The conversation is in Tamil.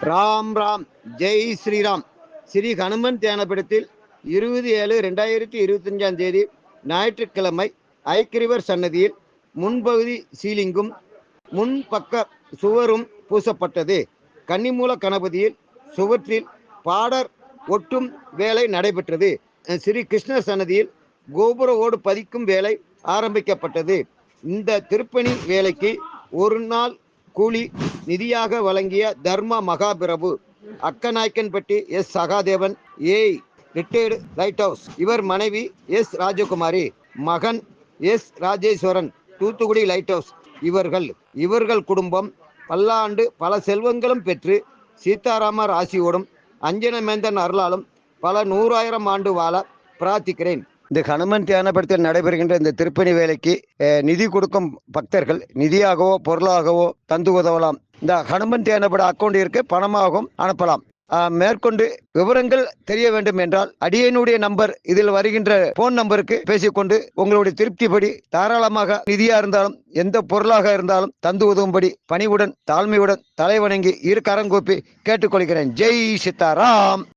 ராம் ராம் ஜெய் ஸ்ரீராம். ஸ்ரீ ஹனுமன் தியானப்படத்தில் 20/7/2025 ஞாயிற்றுக்கிழமை ஐக்கிரிவர் சன்னதியில் முன்பகுதி சீலிங்கும் முன்பக்க சுவரும் பூசப்பட்டது. கன்னிமூல கணபதியில் சுவற்றில் பாடர் ஒட்டும் வேலை நடைபெற்றது. ஸ்ரீ கிருஷ்ணர் சன்னதியில் கோபுர ஓடு பதிக்கும் வேலை ஆரம்பிக்கப்பட்டது. இந்த திருப்பணி வேலைக்கு ஒரு நாள் கூலி நிதியாக வழங்கிய தர்ம மகாபிரபு Akkanayakkanpatti S Sahadevan retired lighthouse, இவர் மனைவி எஸ் ராஜகுமாரி, மகன் S Rajeswaran Thoothukudi lighthouse. இவர்கள் குடும்பம் பல்லாண்டு பல செல்வங்களும் பெற்று சீதாராமர் ஆசியோடும் அஞ்சனமேந்தன் அருளாலும் பல 100,000 ஆண்டு வாழ பிரார்த்திக்கிறேன். இந்த ஹனுமன் தியானப்படத்தில் நடைபெறுகின்ற இந்த திருப்பணி வேலைக்கு நிதி கொடுக்கும் பக்தர்கள் நிதியாகவோ பொருளாகவோ தந்து உதவலாம். இந்த ஹனுமன் தியானப்பட அக்கௌண்டிற்கு பணமாகவும் அனுப்பலாம். மேற்கொண்டு விவரங்கள் தெரிய வேண்டும் என்றால் அடியனுடைய நம்பர் இதில் வருகின்ற போன் நம்பருக்கு பேசிக்கொண்டு உங்களுடைய திருப்திப்படி தாராளமாக நிதியா இருந்தாலும் எந்த பொருளாக இருந்தாலும் தந்து உதவும்படி பணிவுடன் தாழ்மையுடன் தலைவணங்கி இரு கரங்கூப்பி கேட்டுக்கொள்கிறேன். ஜெய் சீதாராம்.